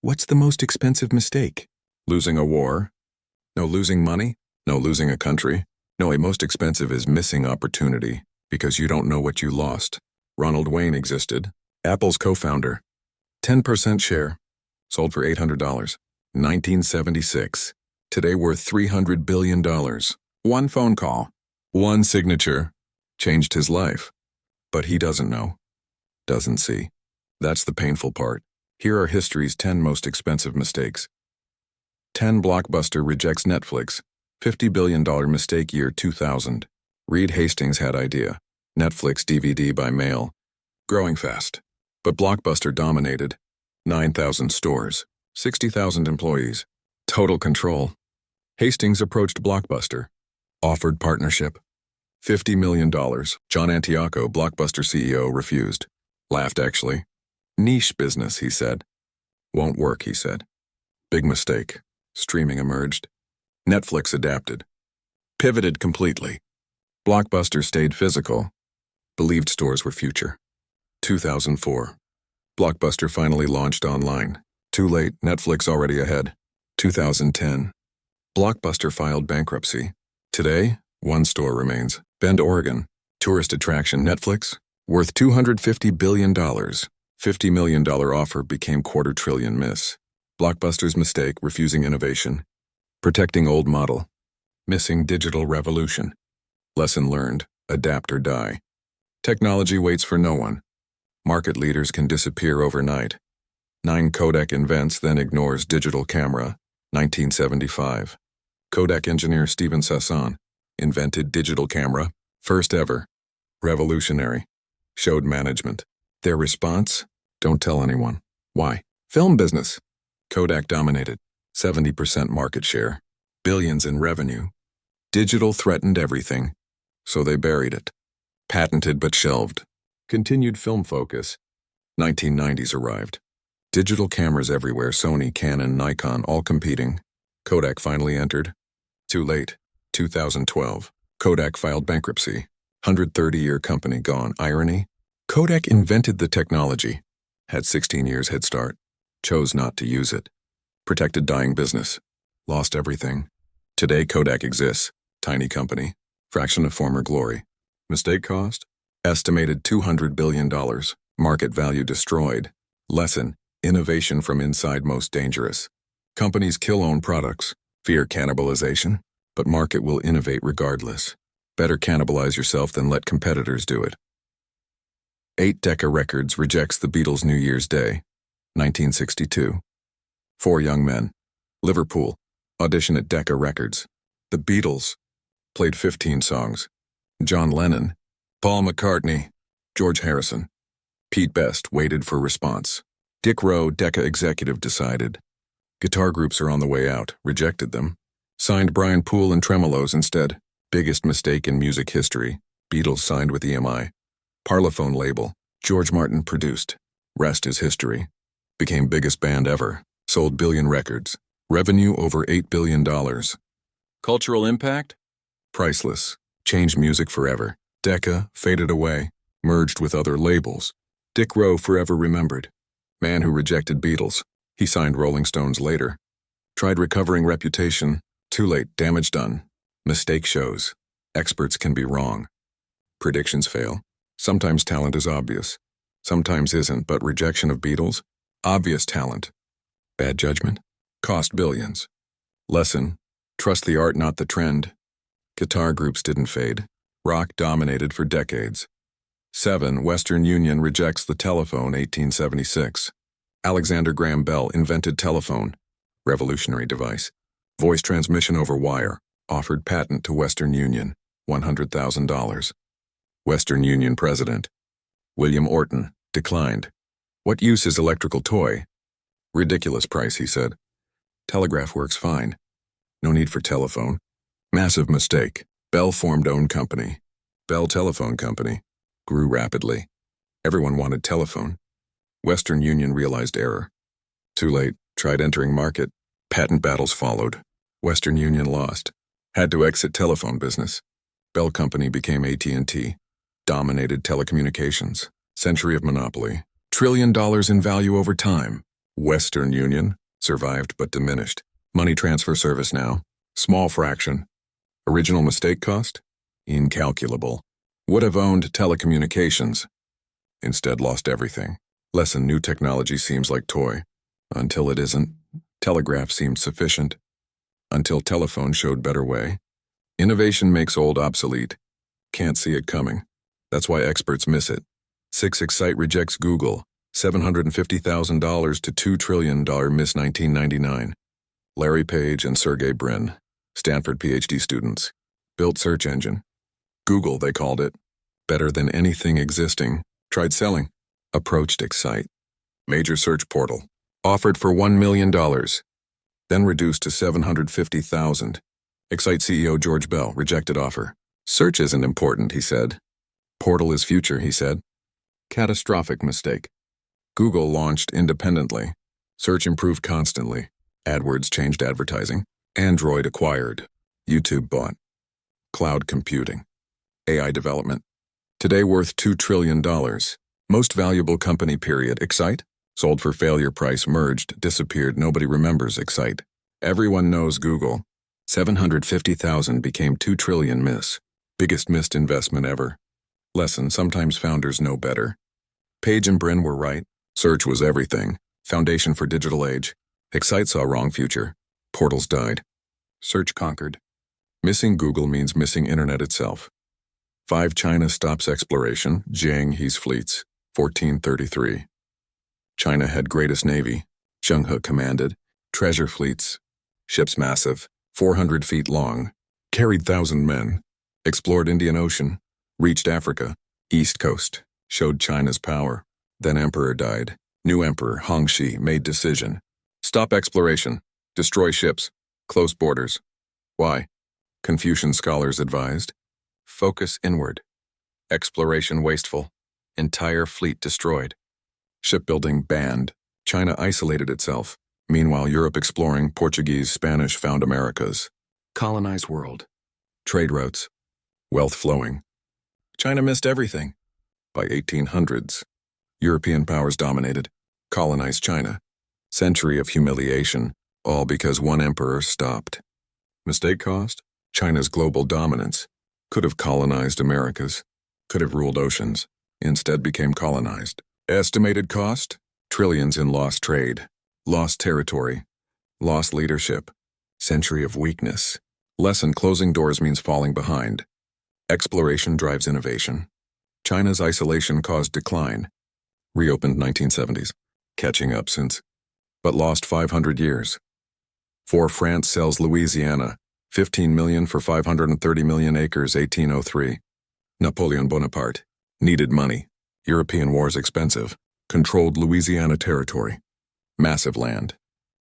What's the most expensive mistake? Losing a war? No, losing money? No, losing a country? No, a most expensive is missing opportunity because you don't know what you lost. Ronald Wayne existed. Apple's co-founder. 10% share. Sold for $800. 1976. Today worth $300 billion. One phone call. One signature. Changed his life. But he doesn't know. Doesn't see. That's the painful part. Here are history's 10 most expensive mistakes. 10 Blockbuster rejects Netflix. $50 billion mistake year 2000. Reed Hastings had idea. Netflix DVD by mail. Growing fast. But Blockbuster dominated. 9,000 stores. 60,000 employees. Total control. Hastings approached Blockbuster. Offered partnership. $50 million. John Antioco, Blockbuster CEO, refused. Laughed actually. Niche business, he said. Won't work, he said. Big mistake. Streaming emerged. Netflix adapted. Pivoted completely. Blockbuster stayed physical. Believed stores were future. 2004. Blockbuster finally launched online. Too late, Netflix already ahead. 2010. Blockbuster filed bankruptcy. Today, one store remains. Bend, Oregon. Tourist attraction Netflix. Worth $250 billion. $50 million offer became $250 billion miss. Blockbuster's mistake, refusing innovation. Protecting old model. Missing digital revolution. Lesson learned, adapt or die. Technology waits for no one. Market leaders can disappear overnight. 9 Kodak invents, then ignores digital camera. 1975. Kodak engineer Stephen Sasson invented digital camera, first ever. Revolutionary. Showed management. Their response? Don't tell anyone. Why? Film business. Kodak dominated. 70% market share. Billions in revenue. Digital threatened everything, so they buried it. Patented but shelved. Continued film focus. 1990s arrived. Digital cameras everywhere, Sony, Canon, Nikon, all competing. Kodak finally entered. Too late. 2012. Kodak filed bankruptcy. 130-year company gone. Irony? Kodak invented the technology. Had 16 years head start. Chose not to use it. Protected dying business. Lost everything. Today Kodak exists. Tiny company. Fraction of former glory. Mistake cost? Estimated $200 billion. Market value destroyed. Lesson: innovation from inside most dangerous. Companies kill own products. Fear cannibalization. But market will innovate regardless. Better cannibalize yourself than let competitors do it. 8 Decca Records rejects the Beatles' New Year's Day. 1962. 4 young men. Liverpool. Audition at Decca Records. The Beatles. Played 15 songs. John Lennon. Paul McCartney. George Harrison. Pete Best waited for response. Dick Rowe, Decca executive, decided. Guitar groups are on the way out. Rejected them. Signed Brian Poole and Tremolos instead. Biggest mistake in music history. Beatles signed with EMI. Parlophone label. George Martin produced. Rest is history. Became biggest band ever. Sold billion records. Revenue over $8 billion. Cultural impact? Priceless. Changed music forever. Decca faded away. Merged with other labels. Dick Rowe forever remembered. Man who rejected Beatles. He signed Rolling Stones later. Tried recovering reputation. Too late. Damage done. Mistake shows. Experts can be wrong. Predictions fail. Sometimes talent is obvious. Sometimes isn't, but rejection of Beatles? Obvious talent. Bad judgment? Cost billions. Lesson: trust the art, not the trend. Guitar groups didn't fade. Rock dominated for decades. 7 Western Union rejects the telephone. 1876. Alexander Graham Bell invented telephone. Revolutionary device. Voice transmission over wire. Offered patent to Western Union. $100,000. Western Union president. William Orton. Declined. What use is electrical toy? Ridiculous price, he said. Telegraph works fine. No need for telephone. Massive mistake. Bell formed own company. Bell Telephone Company. Grew rapidly. Everyone wanted telephone. Western Union realized error. Too late. Tried entering market. Patent battles followed. Western Union lost. Had to exit telephone business. Bell Company became AT&T. Dominated telecommunications. Century of monopoly. $1 trillion in value over time. Western Union, survived but diminished. Money transfer service now, small fraction. Original mistake cost? Incalculable. Would have owned telecommunications. Instead lost everything. Lesson: new technology seems like toy. Until it isn't. Telegraph seemed sufficient. Until telephone showed better way. Innovation makes old obsolete. Can't see it coming. That's why experts miss it. 6 Excite rejects Google. $750,000 to $2 trillion miss 1999. Larry Page and Sergey Brin, Stanford PhD students, built search engine. Google, they called it. Better than anything existing. Tried selling. Approached Excite. Major search portal. Offered for $1 million. Then reduced to $750,000. Excite CEO George Bell rejected offer. Search isn't important, he said. Portal is future, he said. Catastrophic mistake. Google launched independently. Search improved constantly. AdWords changed advertising. Android acquired. YouTube bought. Cloud computing. AI development. Today worth $2 trillion. Most valuable company period. Excite? Sold for failure price, merged, disappeared. Nobody remembers Excite. Everyone knows Google. 750,000 became 2 trillion miss. Biggest missed investment ever. Lesson: sometimes founders know better. Page and Brin were right. Search was everything. Foundation for digital age. Excite saw wrong future. Portals died. Search conquered. Missing Google means missing internet itself. 5 China stops exploration. Jiang He's fleets. 1433. China had greatest navy. Zheng He commanded. Treasure fleets. Ships massive. 400 feet long. Carried 1,000 men. Explored Indian Ocean. Reached Africa. East Coast. Showed China's power. Then emperor died. New emperor, Hongxi, made decision. Stop exploration. Destroy ships. Close borders. Why? Confucian scholars advised. Focus inward. Exploration wasteful. Entire fleet destroyed. Shipbuilding banned. China isolated itself. Meanwhile, Europe exploring, Portuguese, Spanish found Americas. Colonized world. Trade routes. Wealth flowing. China missed everything. By 1800s, European powers dominated. Colonized China. Century of humiliation, all because one emperor stopped. Mistake cost? China's global dominance. Could have colonized Americas. Could have ruled oceans. Instead became colonized. Estimated cost? Trillions in lost trade. Lost territory. Lost leadership. Century of weakness. Lesson: closing doors means falling behind. Exploration drives innovation. China's isolation caused decline. Reopened 1970s. Catching up since. But lost 500 years. 4 France sells Louisiana. 15 million for 530 million acres, 1803. Napoleon Bonaparte. Needed money. European wars expensive. Controlled Louisiana territory. Massive land.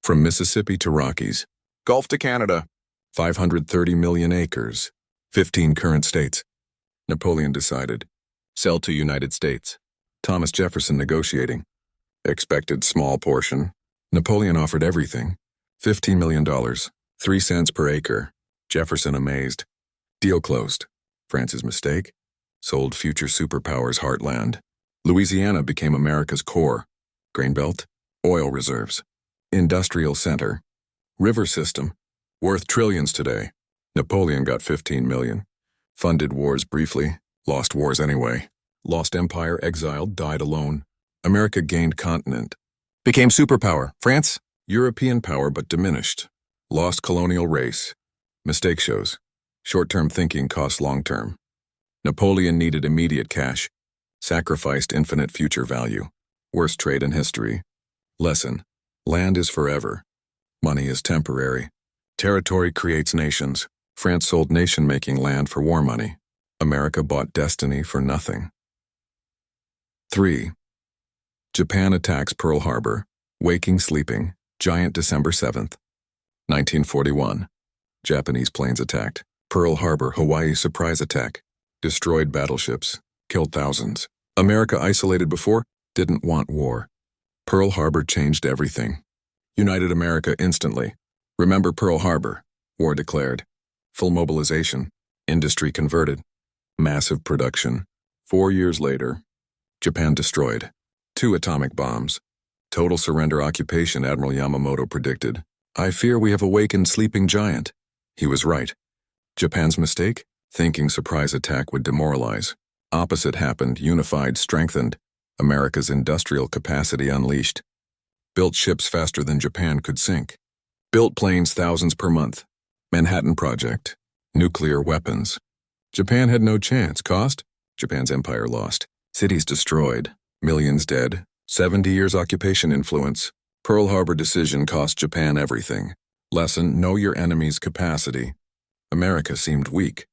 From Mississippi to Rockies. Gulf to Canada. 530 million acres. 15 current states. Napoleon decided. Sell to United States. Thomas Jefferson negotiating. Expected small portion. Napoleon offered everything. $15 million. 3 cents per acre. Jefferson amazed. Deal closed. France's mistake? Sold future superpowers heartland. Louisiana became America's core. Grain belt. Oil reserves. Industrial center. River system. Worth trillions today. Napoleon got 15 million. Funded wars briefly. Lost wars anyway. Lost empire, exiled, died alone. America gained continent. Became superpower. France? European power but diminished. Lost colonial race. Mistake shows. Short-term thinking costs long-term. Napoleon needed immediate cash. Sacrificed infinite future value. Worst trade in history. Lesson: land is forever. Money is temporary. Territory creates nations. France sold nation-making land for war money. America bought destiny for nothing. 3. Japan attacks Pearl Harbor. Waking, sleeping. Giant December 7th. 1941. Japanese planes attacked. Pearl Harbor, Hawaii surprise attack. Destroyed battleships. Killed thousands. America isolated before, didn't want war. Pearl Harbor changed everything. United America instantly. Remember Pearl Harbor. War declared. Full mobilization. Industry converted. Massive production. 4 years later, Japan destroyed. 2 atomic bombs. Total surrender occupation, Admiral Yamamoto predicted. I fear we have awakened sleeping giant. He was right. Japan's mistake? Thinking surprise attack would demoralize. Opposite happened, unified, strengthened. America's industrial capacity unleashed. Built ships faster than Japan could sink. Built planes thousands per month. Manhattan Project. Nuclear weapons. Japan had no chance. Cost? Japan's empire lost. Cities destroyed. Millions dead. 70 years occupation influence. Pearl Harbor decision cost Japan everything. Lesson: know your enemy's capacity. America seemed weak.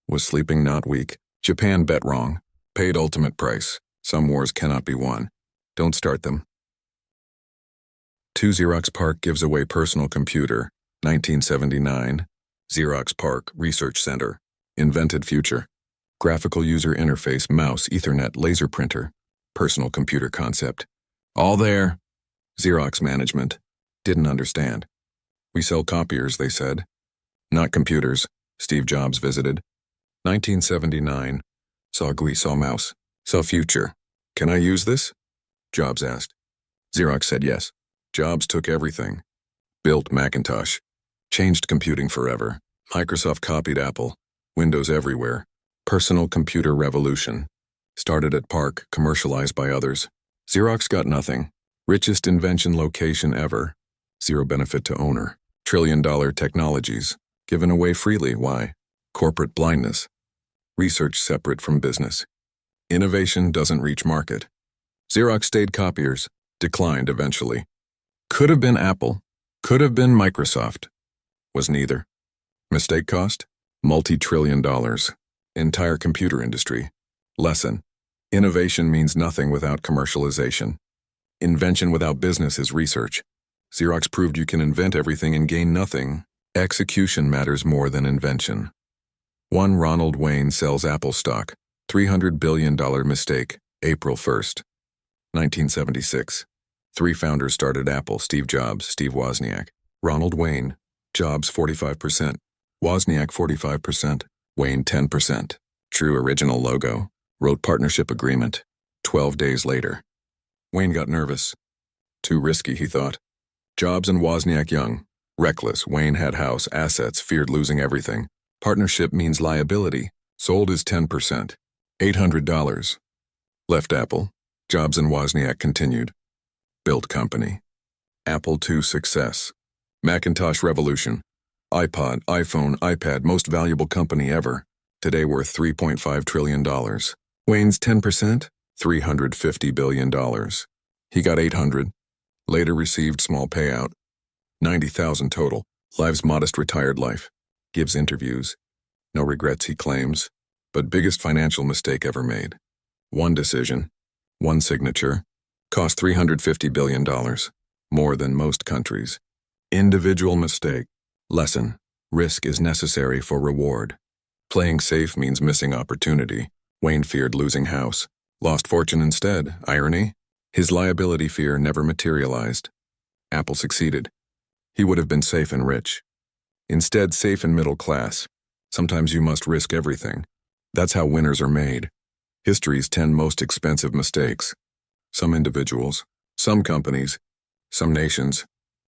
Was sleeping not weak. Japan bet wrong. Paid ultimate price. Some wars cannot be won. Don't start them. 2 Xerox PARC gives away personal computer. 1979. Xerox PARC Research Center. Invented future. Graphical user interface, mouse, Ethernet, laser printer. Personal computer concept. All there. Xerox management. Didn't understand. We sell copiers, they said. Not computers. Steve Jobs visited. 1979. Saw GUI, saw mouse. Saw future. Can I use this? Jobs asked. Xerox said yes. Jobs took everything. Built Macintosh. Changed computing forever. Microsoft copied Apple. Windows everywhere. Personal computer revolution. Started at PARC, commercialized by others. Xerox got nothing. Richest invention location ever. Zero benefit to owner. $1 trillion technologies. Given away freely. Why? Corporate blindness. Research separate from business. Innovation doesn't reach market. Xerox stayed copiers. Declined eventually. Could have been Apple. Could have been Microsoft. Was neither. Mistake cost? Multi-trillion dollars. Entire computer industry. Lesson: innovation means nothing without commercialization. Invention without business is research. Xerox proved you can invent everything and gain nothing. Execution matters more than invention. 1 Ronald Wayne sells Apple stock. $300 billion mistake. April 1st. 1976. 3 founders started Apple: Steve Jobs, Steve Wozniak. Ronald Wayne. Jobs 45%. Wozniak 45%. Wayne 10%. True original logo. Wrote partnership agreement. 12 days later. Wayne got nervous. Too risky, he thought. Jobs and Wozniak young. Reckless. Wayne had house, assets, feared losing everything. Partnership means liability. Sold his 10%. $800. Left Apple. Jobs and Wozniak continued. Built company. Apple II success. Macintosh revolution. iPod, iPhone, iPad, most valuable company ever. Today worth $3.5 trillion. Wayne's 10%? $350 billion. He got 800. Later received small payout. 90,000 total. Lives modest retired life. Gives interviews. No regrets, he claims. But biggest financial mistake ever made. One decision. One signature. Cost $350 billion. More than most countries. Individual mistake. Lesson: risk is necessary for reward. Playing safe means missing opportunity. Wayne feared losing house. Lost fortune instead. Irony? His liability fear never materialized. Apple succeeded. He would have been safe and rich. Instead, safe and middle class. Sometimes you must risk everything. That's how winners are made. History's 10 most expensive mistakes. Some individuals, some companies, some nations.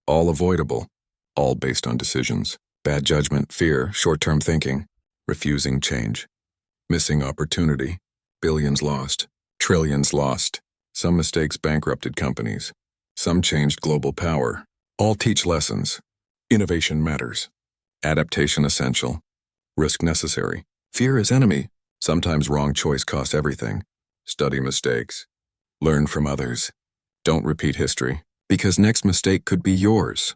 All avoidable. All based on decisions. Bad judgment, fear, short-term thinking. Refusing change. Missing opportunity. Billions lost. Trillions lost. Some mistakes bankrupted companies. Some changed global power. All teach lessons. Innovation matters. Adaptation essential. Risk necessary. Fear is enemy. Sometimes wrong choice costs everything. Study mistakes. Learn from others. Don't repeat history, because next mistake could be yours.